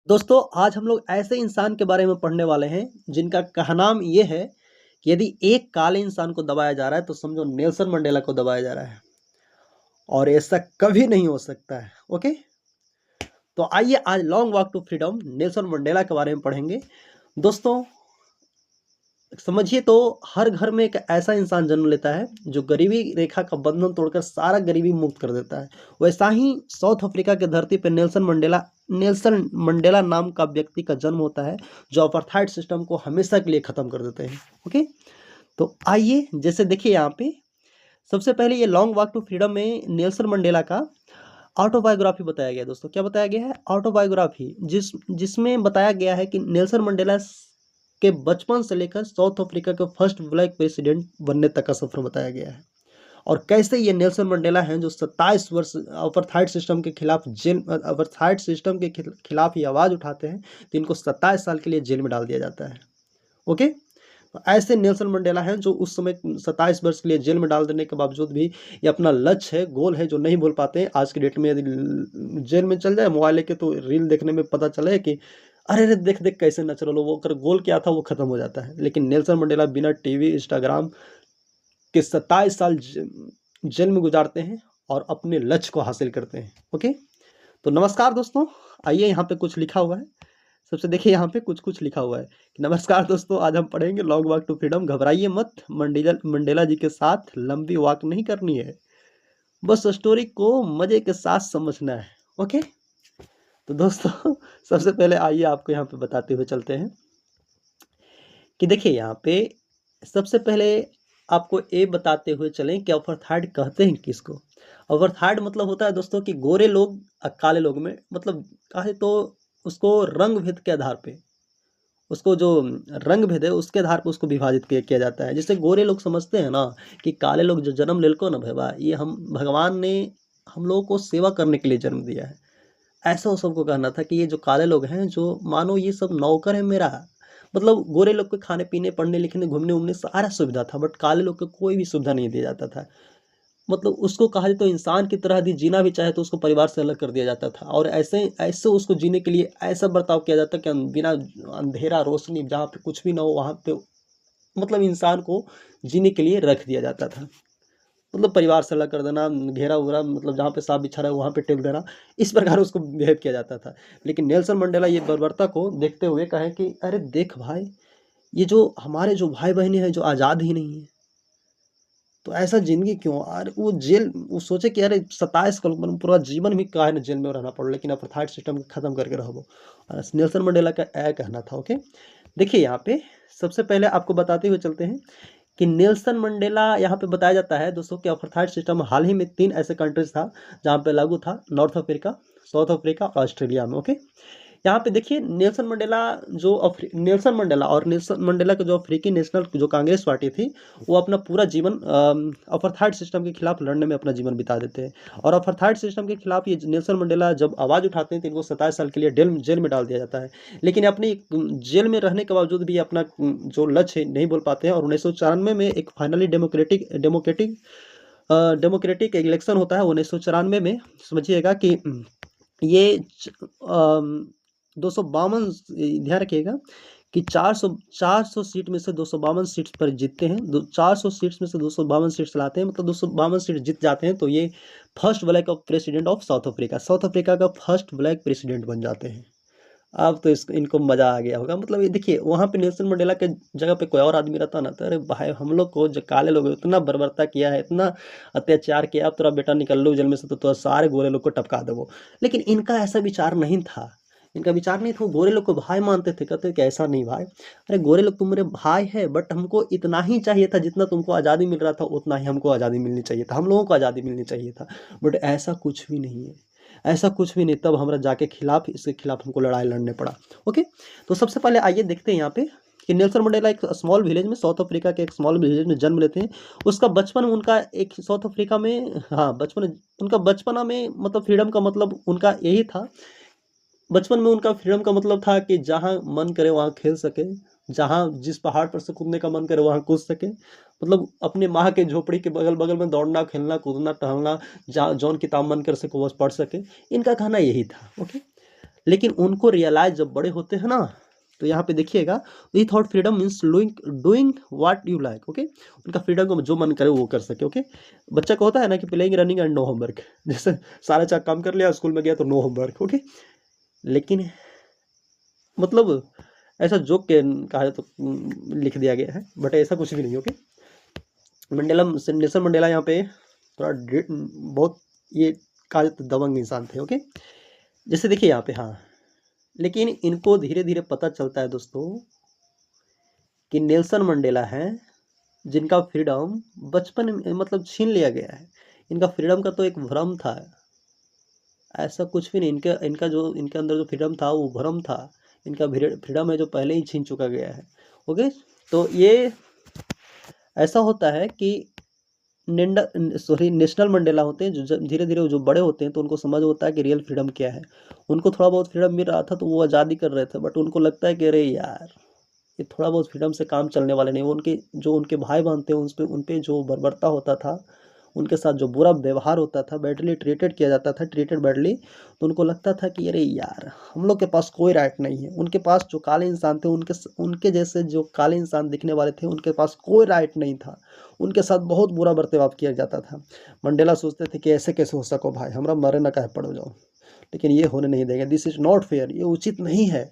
दोस्तों आज हम लोग ऐसे इंसान के बारे में पढ़ने वाले हैं जिनका कहनाम ये है कि यदि एक काले इंसान को दबाया जा रहा है तो समझो नेल्सन मंडेला को दबाया जा रहा है और ऐसा कभी नहीं हो सकता है। ओके, तो आइए आज long walk to freedom Nelson Mandela के बारे में पढ़ेंगे। दोस्तों समझिए तो हर घर में एक ऐसा इंसान जन्म लेता है जो गरीबी रेखा का बंधन तोड़कर सारा गरीबी मुक्त कर देता है। वैसा ही साउथ अफ्रीका के धरती पर नेल्सन मंडेला नाम का व्यक्ति का जन्म होता है जो अपार्थाइड सिस्टम को हमेशा के लिए खत्म कर देते हैं। ओके, तो आइए जैसे देखिए यहाँ पे सबसे पहले ये लॉन्ग वॉक टू फ्रीडम में नेल्सन मंडेला का ऑटोबायोग्राफी बताया गया। दोस्तों क्या बताया गया है? ऑटोबायोग्राफी, जिसमें बताया गया है कि नेल्सन मंडेला के बचपन से लेकर साउथ अफ्रीका के फर्स्ट ब्लैक प्रेसिडेंट बनने तक का सफर बताया गया है और कैसे ये नेल्सन मंडेला हैं जो 27 वर्ष अपार्थाइड सिस्टम के खिलाफ अपार्थाइड सिस्टम के खिलाफ ही आवाज़ उठाते हैं तो इनको 27 साल के लिए जेल में डाल दिया जाता है। ओके, तो ऐसे नेल्सन मंडेला हैं जो उस समय 27 वर्ष के लिए जेल में डाल देने के बावजूद भी ये अपना लक्ष्य है, गोल है जो नहीं भूल पाते हैं। आज की डेट में यदि जेल में चल जाए मोबाइल लेके तो रील देखने में पता चले कि अरे अरे देख देख कैसे नेचुरल हो, वो कर गोल क्या था वो खत्म हो जाता है। लेकिन नेल्सन मंडेला बिना टीवी इंस्टाग्राम के 27 साल जेल में गुजारते हैं और अपने लक्ष्य को हासिल करते हैं। ओके, तो नमस्कार दोस्तों, आइए यहाँ पे कुछ लिखा हुआ है। सबसे देखिए यहाँ पे कुछ कुछ लिखा हुआ है कि नमस्कार दोस्तों, आज हम पढ़ेंगे लॉन्ग वॉक टू फ्रीडम। घबराइए मत, मंडेला जी के साथ लंबी वॉक नहीं करनी है, बस स्टोरी को मजे के साथ समझना है। ओके, तो दोस्तों सबसे पहले आइए आपको यहाँ पे बताते हुए चलते हैं कि देखिए यहाँ पे सबसे पहले आपको ये बताते हुए चलें कि अपार्थाइड कहते हैं किसको। अपार्थाइड मतलब होता है दोस्तों कि गोरे लोग काले लोग में मतलब कहे तो उसको रंग भेद के आधार पे, उसको जो रंग भेद है उसके आधार पर उसको विभाजित किया जाता है। जैसे गोरे लोग समझते हैं ना कि काले लोग जो जन्म लेलको ना भैया, ये हम भगवान ने हम लोगों को सेवा करने के लिए जन्म दिया है। ऐसा वो सबको कहना था कि ये जो काले लोग हैं जो मानो ये सब नौकर है मेरा। मतलब गोरे लोग को खाने पीने पढ़ने लिखने घूमने उमने सारा सुविधा था, बट काले लोग को कोई भी सुविधा नहीं दिया जाता था। मतलब उसको कहा जाए तो इंसान की तरह यदि जीना भी चाहे तो उसको परिवार से अलग कर दिया जाता था और ऐसे ऐसे उसको जीने के लिए ऐसा बर्ताव किया जाता कि बिना अंधेरा रोशनी जहाँ पे कुछ भी ना हो वहाँ पे मतलब इंसान को जीने के लिए रख दिया जाता था। मतलब परिवार से अलग कर देना, घेरा उगरा, मतलब जहाँ पे सांप बिछा रहा है वहाँ पे टेक देना, इस प्रकार उसको बिहेव किया जाता था। लेकिन नेल्सन मंडेला ये बर्बरता को देखते हुए कहे कि अरे देख भाई, ये जो हमारे जो भाई बहनें हैं जो आज़ाद ही नहीं है, तो ऐसा जिंदगी क्यों। और वो जेल, वो सोचे कि अरे 27 कल मतलब पूरा जीवन भी काहे ना जेल में रहना पड़े, लेकिन अपार्थाइड सिस्टम को खत्म करके रहो। और नेल्सन मंडेला का यह कहना था। ओके, देखिए यहाँ पे सबसे पहले आपको बताते हुए चलते हैं कि नेल्सन मंडेला यहाँ पे बताया जाता है दोस्तों कि अपार्थाइड सिस्टम हाल ही में 3 ऐसे कंट्रीज था जहाँ पे लागू था, नॉर्थ अफ्रीका, साउथ अफ्रीका और ऑस्ट्रेलिया में। ओके, यहाँ पे देखिए नेल्सन मंडेला नेल्सन मंडेला और नेल्सन मंडेला के जो अफ्रीकी नेशनल जो कांग्रेस पार्टी थी वो अपना पूरा जीवन अपार्थाइड सिस्टम के खिलाफ लड़ने में अपना जीवन बिता देते हैं। और अपार्थाइड सिस्टम के खिलाफ ये नेल्सन मंडेला जब आवाज़ उठाते हैं तो इनको 27 साल के लिए जेल में डाल दिया जाता है। लेकिन अपनी जेल में रहने के बावजूद भी अपना जो लक्ष्य है नहीं बोल पाते हैं और 1994 में एक फाइनली डेमोक्रेटिक इलेक्शन होता है 1994 में। समझिएगा कि ये 252, ध्यान रखिएगा कि 400 सीट में से 252 सीट्स पर जीतते हैं। 400 सीट्स में से 252 सीट्स लाते हैं, मतलब 252 सीट जीत जाते हैं तो ये first black president of South Africa का फर्स्ट ब्लैक प्रेसिडेंट बन जाते हैं। अब तो इनको मज़ा आ गया होगा। मतलब ये देखिए वहाँ पे नेल्सन मंडेला के जगह पे कोई और आदमी रहता ना तो अरे भाई हम लोग को जो काले लोग इतना बर्बरता किया है, इतना अत्याचार किया, अब तेरा बेटा निकल लो जेल में से तो सारे गोरे लोग को टपका दो। लेकिन इनका ऐसा विचार नहीं था। इनका विचार नहीं था, वो गोरे लोग को भाई मानते थे। कहते कि ऐसा नहीं भाई, अरे गोरे लोग तुम मेरे भाई है, बट हमको इतना ही चाहिए था जितना तुमको आज़ादी मिल रहा था उतना ही हमको आज़ादी मिलनी चाहिए था, हम लोगों को आज़ादी मिलनी चाहिए था। बट ऐसा कुछ भी नहीं है, ऐसा कुछ भी नहीं। तब हमारा जाके खिलाफ इसके खिलाफ हमको लड़ाई लड़ने पड़ा। ओके, तो सबसे पहले आइए देखते हैं यहाँ पे कि नेल्सन मंडेला एक स्मॉल विलेज में, साउथ अफ्रीका के एक स्मॉल विलेज में जन्म लेते हैं। उसका बचपन उनका एक साउथ अफ्रीका में, हाँ बचपन उनका बचपना में मतलब फ्रीडम का मतलब उनका यही था। बचपन में उनका फ्रीडम का मतलब था कि जहाँ मन करे वहाँ खेल सके, जहाँ जिस पहाड़ पर से कूदने का मन करे वहाँ कूद सके। मतलब अपने माँ के झोपड़ी के बगल बगल में दौड़ना खेलना कूदना टहलना, जहाँ जौन किताब मन कर सके वो पढ़ सके। इनका कहना यही था। ओके, लेकिन उनको रियलाइज जब बड़े होते हैं ना, तो यहाँ पे देखिएगा, we thought freedom means doing what you like. Okay, उनका फ्रीडम को जो मन करे वो कर सके। ओके, बच्चा को होता है ना कि playing running and no homework, जैसे सारा चाक काम कर लिया, स्कूल में गया तो नो होमवर्क। ओके, लेकिन मतलब ऐसा जोक के कहा तो लिख दिया गया है, बट ऐसा कुछ भी नहीं। ओके, मंडेला, नेल्सन मंडेला यहाँ पे थोड़ा बहुत ये कहा जाता दबंग इंसान थे। ओके, जैसे देखिए यहाँ पे, हाँ, लेकिन इनको धीरे धीरे पता चलता है दोस्तों कि नेल्सन मंडेला हैं जिनका फ्रीडम बचपन में मतलब छीन लिया गया है। इनका फ्रीडम का तो एक भ्रम था, ऐसा कुछ भी नहीं। इनका जो इनके अंदर जो फ्रीडम था वो भ्रम था। इनका फ्रीडम है जो पहले ही छीन चुका गया है। ओके, तो ये ऐसा होता है कि नेशनल मंडेला होते हैं जो धीरे धीरे जो बड़े होते हैं तो उनको समझ होता है कि रियल फ्रीडम क्या है। उनको थोड़ा बहुत फ्रीडम मिल रहा था तो वो आज़ादी कर रहे थे, बट उनको लगता है कि अरे यार, ये थोड़ा बहुत फ्रीडम से काम चलने वाले नहीं। वो उनके भाई बहन थे उन पे जो बर्बरता होता था, उनके साथ जो बुरा व्यवहार होता था, बैडली ट्रीटेड किया जाता था, ट्रीटेड बैडली, तो उनको लगता था कि अरे यार, हम लोग के पास कोई राइट नहीं है। उनके पास जो काले इंसान थे, उनके जैसे जो काले इंसान दिखने वाले थे, उनके पास कोई राइट नहीं था। उनके साथ बहुत बुरा बर्ताव किया जाता था। मंडेला सोचते थे कि ऐसे कैसे हो सको भाई, हमरा मरे ना कहे पड़ जाओ, लेकिन ये होने नहीं देंगे। दिस इज़ नॉट फेयर, ये उचित नहीं है।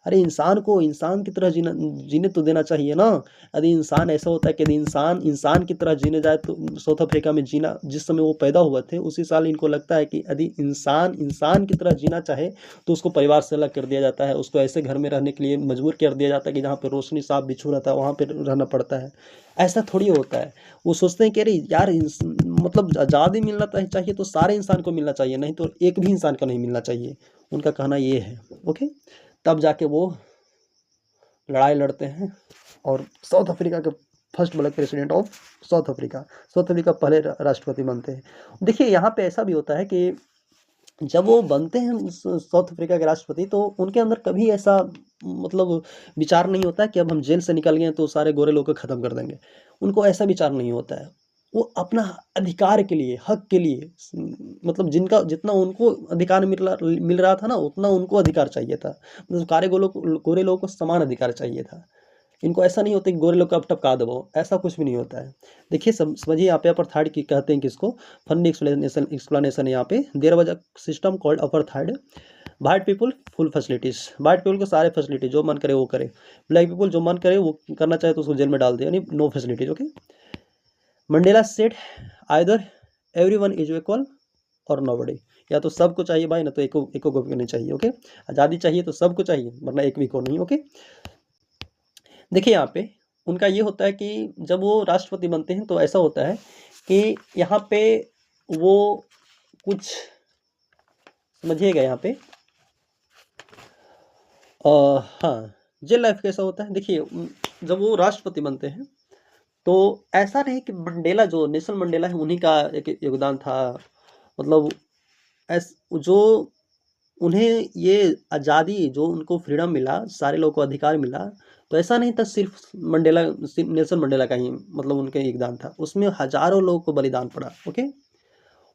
अरे इंसान को इंसान की तरह जीने तो देना चाहिए ना। यदि इंसान ऐसा होता है कि यदि इंसान इंसान की तरह जीने जाए तो साउथ अफ्रीका में जीना, जिस समय वो पैदा हुए थे उसी साल इनको लगता है कि यदि इंसान इंसान की तरह जीना चाहे तो उसको परिवार से अलग कर दिया जाता है, उसको ऐसे घर में रहने के लिए मजबूर कर दिया जाता है कि जहाँ पर रोशनी साफ बिच्छू रहता है वहाँ पर रहना पड़ता है। ऐसा थोड़ी होता है। वो सोचते हैं कि अरे यार, मतलब आज़ादी मिलना चाहिए तो सारे इंसान को मिलना चाहिए, नहीं तो एक भी इंसान को नहीं मिलना चाहिए। उनका कहना ये है। ओके, तब जाके वो लड़ाई लड़ते हैं और साउथ अफ्रीका के first black president of South Africa पहले राष्ट्रपति बनते हैं। देखिए यहाँ पे ऐसा भी होता है कि जब वो बनते हैं साउथ अफ्रीका के राष्ट्रपति तो उनके अंदर कभी ऐसा मतलब विचार नहीं होता है कि अब हम जेल से निकल गए तो सारे गोरे लोग को ख़त्म कर देंगे। उनको ऐसा विचार नहीं होता है। वो अपना अधिकार के लिए, हक के लिए, मतलब जिनका जितना उनको अधिकार मिल रहा था ना, उतना उनको अधिकार चाहिए था। मतलब गोरे लोगों को समान अधिकार चाहिए था। इनको ऐसा नहीं होता कि गोरे लोग को अब टपका दो, ऐसा कुछ भी नहीं होता है। देखिए समझिए यहाँ पे अपार्थाइड की कहते हैं किसको, फनी एक्सप्लेनेशन यहाँ पे। There was a system called apartheid. White people full facilities, white people को सारे फैसिलिटी जो मन करे वो करे, ब्लैक पीपल जो मन करे वो करना चाहे तो उसको जेल में डाल दे, यानी no facilities. Okay, Mandela said either everyone is equal और नोबडी, या तो सबको चाहिए भाई, ना तो एको को भी नहीं चाहिए। ओके, आज़ादी चाहिए तो सबको चाहिए, वरना एक भी को नहीं। ओके, देखिए यहाँ पे उनका ये होता है कि जब वो राष्ट्रपति बनते हैं तो ऐसा होता है कि यहाँ पे वो कुछ समझिएगा यहाँ पे, हाँ, जेल लाइफ कैसा होता है। देखिए जब वो राष्ट्रपति बनते हैं तो ऐसा नहीं कि मंडेला जो नेल्सन मंडेला है उन्हीं का एक योगदान था, मतलब जो उन्हें ये आज़ादी, जो उनको फ्रीडम मिला, सारे लोगों को अधिकार मिला, तो ऐसा नहीं था सिर्फ नेल्सन मंडेला का ही मतलब उनका योगदान था, उसमें हजारों लोगों को बलिदान पड़ा। ओके,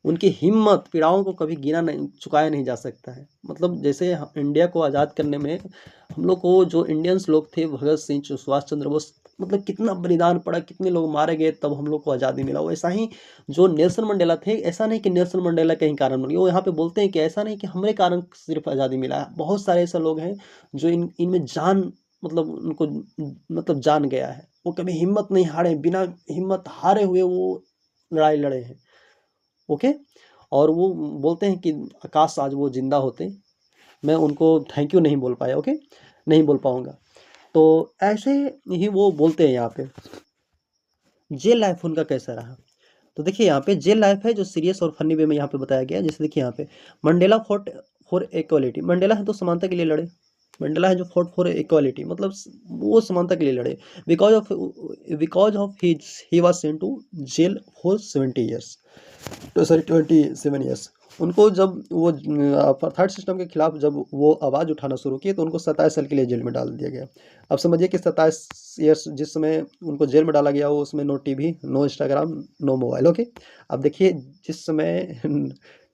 उनकी हिम्मत पीड़ाओं को कभी चुकाया नहीं जा सकता है। मतलब जैसे इंडिया को आज़ाद करने में हम लोग को जो इंडियंस लोग थे, भगत सिंह, सुभाष चंद्र बोस, मतलब कितना बलिदान पड़ा, कितने लोग मारे गए तब हम लोग को आज़ादी मिला। वैसा ही जो नेल्सन मंडेला थे, ऐसा नहीं कि नेल्सन मंडेला के ही कारण बन गए, वो यहाँ पे बोलते हैं कि ऐसा नहीं कि हमारे कारण सिर्फ आज़ादी मिला है, बहुत सारे ऐसे लोग हैं जो इनमें जान, मतलब उनको मतलब जान गया है। वो कभी हिम्मत नहीं हारे, बिना हिम्मत हारे हुए वो लड़ाई लड़े हैं। ओके, और वो बोलते हैं कि काश आज वो जिंदा होते, मैं उनको थैंक यू नहीं बोल पाया। ओके, नहीं बोल पाऊंगा। तो ऐसे ही वो बोलते हैं यहाँ पे। जेल लाइफ उनका कैसा रहा, तो देखिए यहाँ पे जेल लाइफ है जो सीरियस और फनी वे में यहाँ पे बताया गया है। जैसे देखिए यहाँ पे Mandela fought for equality, Mandela है तो समानता के लिए लड़े। मंडेला है जो फॉट फॉर इक्वालिटी, मतलब वो समानता के लिए लड़े। Because of he was sent to jail for 70 years, तो सॉरी 27 ईयर्स। उनको जब वो अपार्थाइड सिस्टम के खिलाफ जब वो आवाज़ उठाना शुरू किए तो उनको 27 साल के लिए जेल में डाल दिया गया। अब समझिए कि 27 ईयर्स जिस समय उनको जेल में डाला गया वो उसमें no TV, no Instagram, no mobile. Okay, अब देखिए जिस समय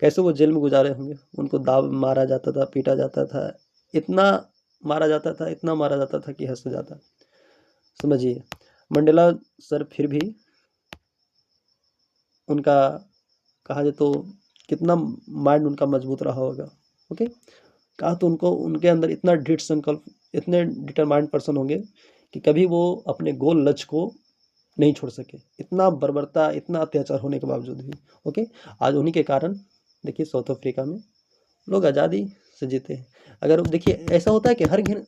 कैसे वो जेल में गुजारे होंगे, उनको दाव मारा जाता था, पीटा जाता था, इतना मारा जाता था, इतना मारा जाता था कि हद से ज़्यादा। समझिए मंडेला सर फिर भी उनका कहा जाए तो कितना माइंड उनका मजबूत रहा होगा। ओके, कहा तो उनको उनके अंदर इतना दृढ़ संकल्प, इतने डिटरमाइंड पर्सन होंगे कि कभी वो अपने गोल लक्ष्य को नहीं छोड़ सके, इतना बर्बरता, इतना अत्याचार होने के बावजूद भी। ओके, आज उन्हीं के कारण देखिए साउथ अफ्रीका में लोग आज़ादी से जीते हैं। अगर देखिए ऐसा होता है कि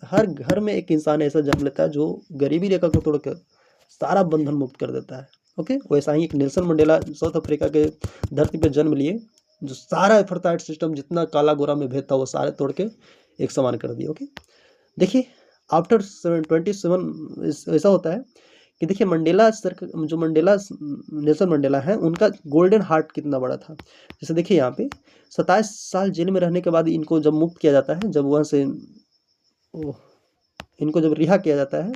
हर घर में एक इंसान ऐसा जन्म लेता है जो गरीबी रेखा को तोड़कर सारा बंधन मुक्त कर देता है। ओके, वैसा ही एक नेल्सन मंडेला साउथ अफ्रीका के धरती पर जन्म लिए, जो सारा अपार्थाइड सिस्टम जितना काला गोरा में भेद था वो सारे तोड़ के एक समान कर दिए। ओके, देखिए आफ्टर 27 ऐसा होता है कि देखिए मंडेला सर जो मंडेला नेल्सन मंडेला है उनका गोल्डन हार्ट कितना बड़ा था। जैसे देखिए यहाँ पे 27 साल जेल में रहने के बाद इनको जब मुक्त किया जाता है, जब वहाँ से इनको जब रिहा किया जाता है,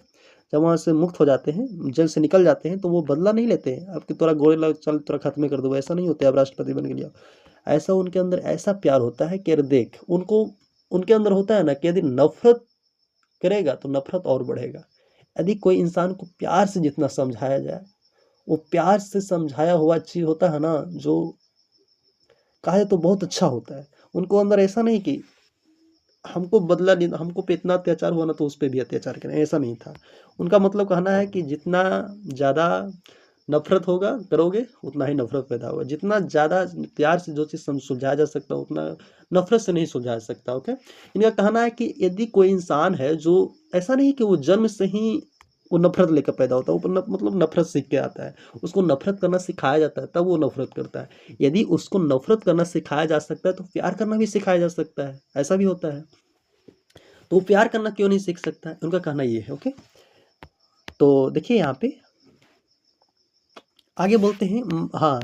जब वहाँ से मुक्त हो जाते हैं, जेल से निकल जाते हैं, तो वो बदला नहीं लेते हैं अब कि तोरा गोली लग चल तोरा खत्म कर दो, ऐसा नहीं होता है अब राष्ट्रपति बन गया। ऐसा उनके अंदर ऐसा प्यार होता है कि अरे देख उनको, उनके अंदर होता है ना कि यदि नफरत करेगा तो नफरत और बढ़ेगा। यदि कोई इंसान को प्यार से जितना समझाया जाए, वो प्यार से समझाया हुआ चीज़ होता है ना, जो कहा जाए तो बहुत अच्छा होता है। उनको अंदर ऐसा नहीं कि हमको बदला नहीं, हमको पे इतना अत्याचार हुआ ना तो उस पे भी अत्याचार करें, ऐसा नहीं था। उनका मतलब कहना है कि जितना ज़्यादा नफरत होगा करोगे उतना ही नफरत पैदा होगा, जितना ज़्यादा प्यार से जो चीज़ सुलझाया जा सकता है उतना नफरत से नहीं सुलझाया जा सकता। ओके, इनका कहना है कि यदि कोई इंसान है जो ऐसा नहीं कि वो जन्म से ही वो नफरत लेकर पैदा होता है, वो मतलब नफरत सीख के आता है, उसको नफरत करना सिखाया जाता है तब वो नफरत करता है। यदि उसको नफरत करना सिखाया जा सकता है तो प्यार करना भी सिखाया जा सकता है, ऐसा भी होता है। तो वो प्यार करना क्यों नहीं सीख सकता है, उनका कहना ये है। ओके, तो देखिए यहाँ पे आगे बोलते हैं। हाँ,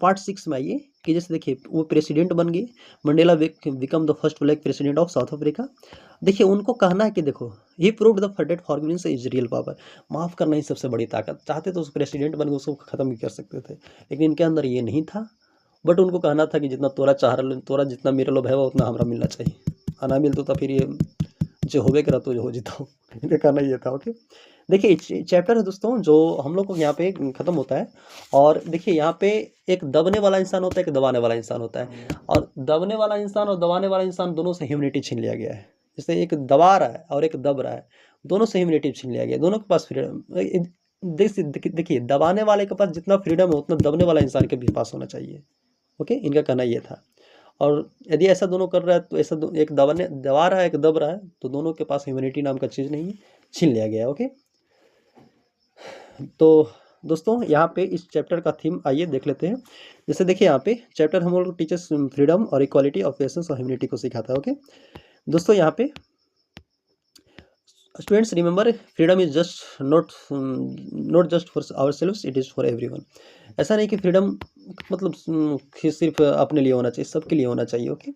पार्ट 6 में आइए कि जैसे देखिए वो प्रेसिडेंट बन गए, Mandela become the first black president of South Africa. देखिए उनको कहना है कि देखो he proved the that forgiveness is real power, माफ़ करना ही सबसे बड़ी ताकत। चाहते तो उस प्रेसिडेंट बन के उसको ख़त्म भी कर सकते थे, लेकिन इनके अंदर ये नहीं था। बट उनको कहना था कि जितना तोरा तोरा जितना मेरे लोभ है वो उतना हमारा मिलना चाहिए, ना मिलता तो फिर ये जो होवे करा तो जो हो जीता हूँ। इनका कहना ये था। ओके, देखिए चैप्टर है दोस्तों जो हम लोग को यहाँ पे ख़त्म होता है। और देखिए यहाँ पे एक दबने वाला इंसान होता है, एक दबाने वाला इंसान होता है, और दबने वाला इंसान और दबाने वाला इंसान दोनों से ह्यूमनिटी छीन लिया गया है। जैसे एक दबा रहा है और एक दब रहा है, दोनों से ह्यूमनिटी छीन लिया गया, दोनों के पास फ्रीडम। देखिए दबाने वाले के पास जितना फ्रीडम है उतना दबने वाला इंसान के भी पास होना चाहिए। ओके, इनका कहना ये था। और यदि ऐसा दोनों कर रहा है तो ऐसा एक दबा रहा है, एक दब रहा है, तो दोनों के पास ह्यूमनिटी नाम का चीज़ नहीं है, छीन लिया गया है। ओके, तो दोस्तों यहाँ पे इस चैप्टर का थीम आइए देख लेते हैं। जैसे देखिए यहाँ पे चैप्टर हम लोग टीचर्स फ्रीडम और इक्वालिटी ऑफ पेशेंस और ह्यूमनिटी को सिखाता है। ओके दोस्तों, यहाँ पे students remember freedom is just not just for ourselves, it is for everyone. ऐसा नहीं कि फ्रीडम मतलब सिर्फ अपने लिए होना चाहिए, सबके लिए होना चाहिए। ओके,